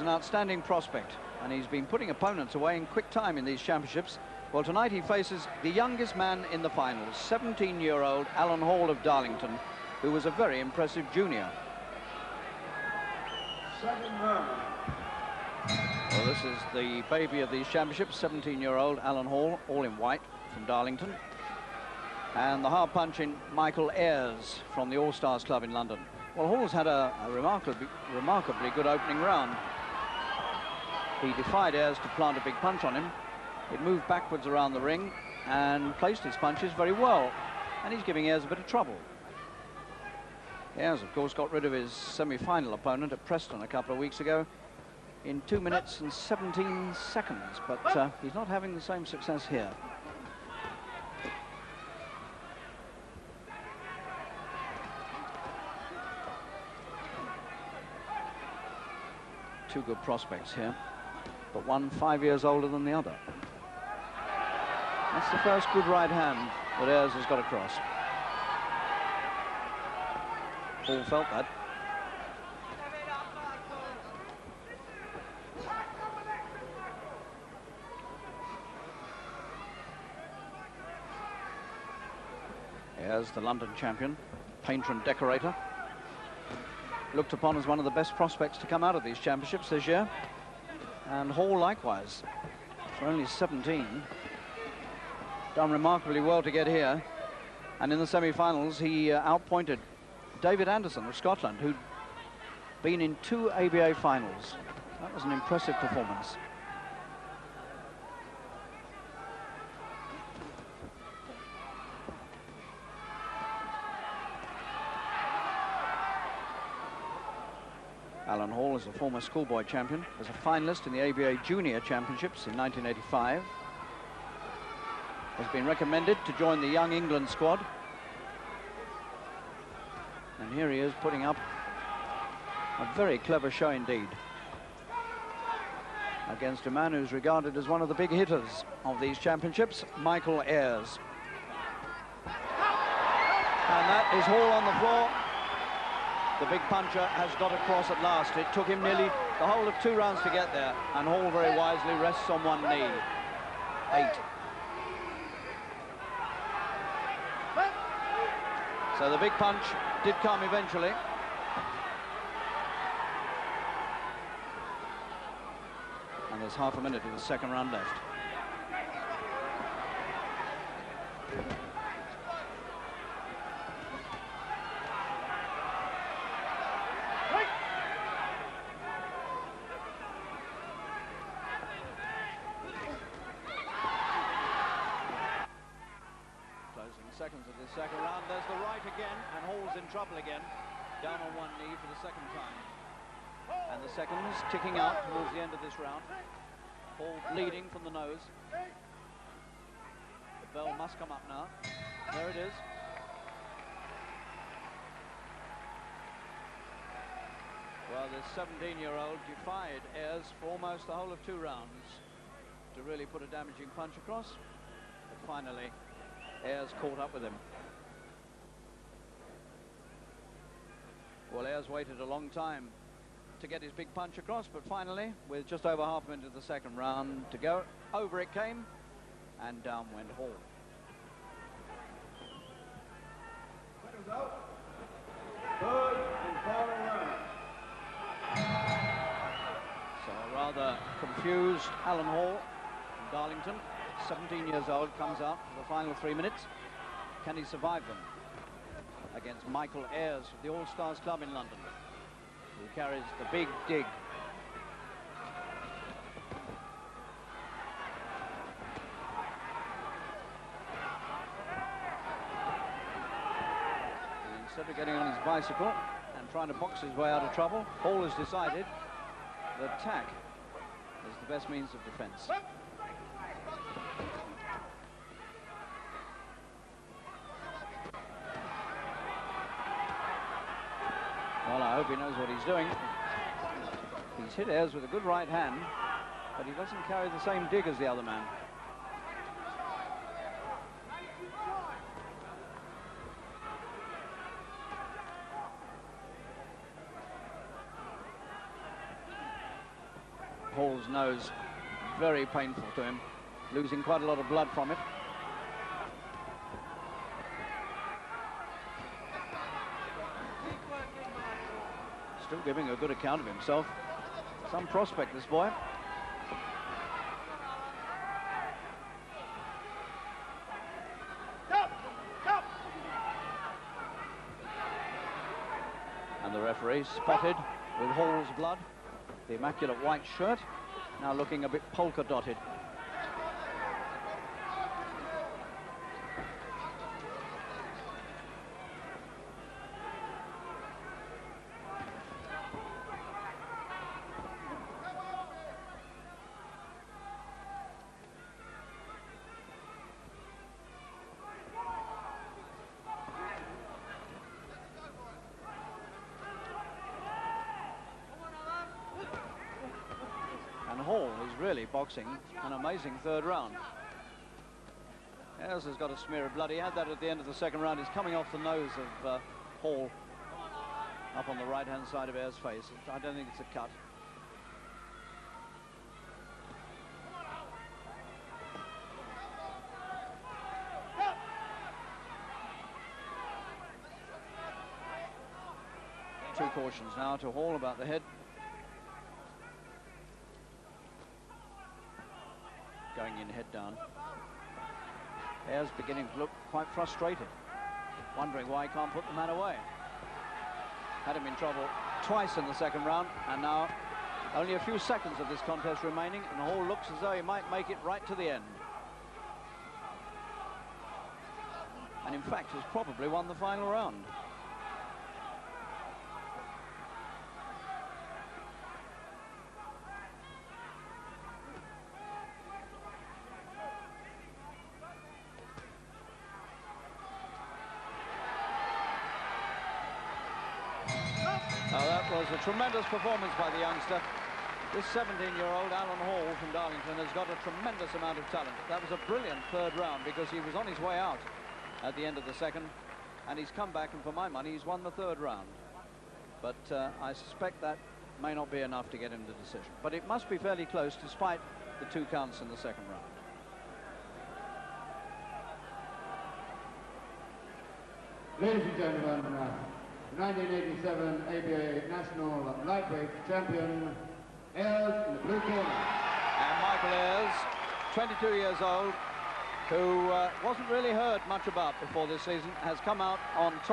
an outstanding prospect, and he's been putting opponents away in quick time in these championships. Well, tonight he faces the youngest man in the finals, 17-year-old Alan Hall of Darlington, who was a very impressive junior. Second round. Well, this is the baby of these championships, 17-year-old Alan Hall, all in white, from Darlington. And the hard-punching Michael Ayers from the All-Stars Club in London. Well, Hall's had a remarkably good opening round. He defied Ayers to plant a big punch on him. It moved backwards around the ring and placed his punches very well. And he's giving Ayers a bit of trouble. Ayers, of course, got rid of his semi-final opponent at Preston a couple of weeks ago in 2 minutes and 17 seconds. But he's not having the same success here. Two good prospects here, but one 5 years older than the other. That's the first good right hand that Ayers has got across. Hall felt that. Ayers, the London champion, painter and decorator, looked upon as one of the best prospects to come out of these championships this year. And Hall likewise, for only 17, done remarkably well to get here. And in the semi-finals, he outpointed David Anderson of Scotland, who'd been in 2 ABA finals. That was an impressive performance. Alan Hall is a former schoolboy champion, was a finalist in the ABA Junior Championships in 1985. Has been recommended to join the Young England squad. And here he is putting up a very clever show indeed against a man who's regarded as one of the big hitters of these championships, Michael Ayers. And that is Hall on the floor. The big puncher has got across at last. It took him nearly the whole of 2 rounds to get there, and Hall very wisely rests on one knee. 8. So the big punch did come eventually. And there's half a minute of the second round left. Seconds of this second round. There's the right again, and Hall's in trouble again. Down on one knee for the second time. And the seconds ticking out towards the end of this round. Hall bleeding from the nose. The bell must come up now. There it is. Well, this 17-year-old defied Ayers for almost the whole of 2 rounds to really put a damaging punch across. But finally, Ayers caught up with him. Well, Ayers waited a long time to get his big punch across, but finally, with just over half a minute of the second round to go, over it came, and down went Hall. Third and final round. So a rather confused Alan Hall from Darlington, 17 years old, comes out for the final 3 minutes. Can he survive them against Michael Ayers of the All-Stars Club in London, who carries the big dig? Instead of getting on his bicycle and trying to box his way out of trouble, Hall has decided that attack is the best means of defense. Well, I hope he knows what he's doing. He's hit Ayers with a good right hand, but he doesn't carry the same dig as the other man. Hall's nose very painful to him, losing quite a lot of blood from it. Still giving a good account of himself. Some prospect, this boy. And the referee spotted with Hall's blood, the immaculate white shirt, now looking a bit polka-dotted. And Hall is really boxing an amazing third round. Ayers has got a smear of blood. He had that at the end of the second round. He's coming off the nose of Hall, up on the right-hand side of Ayers' face. I don't think it's a cut. Two cautions now to Hall about the head. Going in head down. Ayers beginning to look quite frustrated, wondering why he can't put the man away. Had him in trouble twice in the second round, and now only a few seconds of this contest remaining, and Hall looks as though he might make it right to the end. And in fact has probably won the final round. Oh, that was a tremendous performance by the youngster. This 17-year-old Alan Hall from Darlington has got a tremendous amount of talent. That was a brilliant third round because he was on his way out at the end of the second, and he's come back, and for my money, he's won the third round. But I suspect that may not be enough to get him the decision. But it must be fairly close, despite the 2 counts in the second round. Ladies and gentlemen, 1987 ABA National Lightweight Champion, Ayers in the blue corner. And Michael Ayers, 22 years old, who wasn't really heard much about before this season, has come out on top.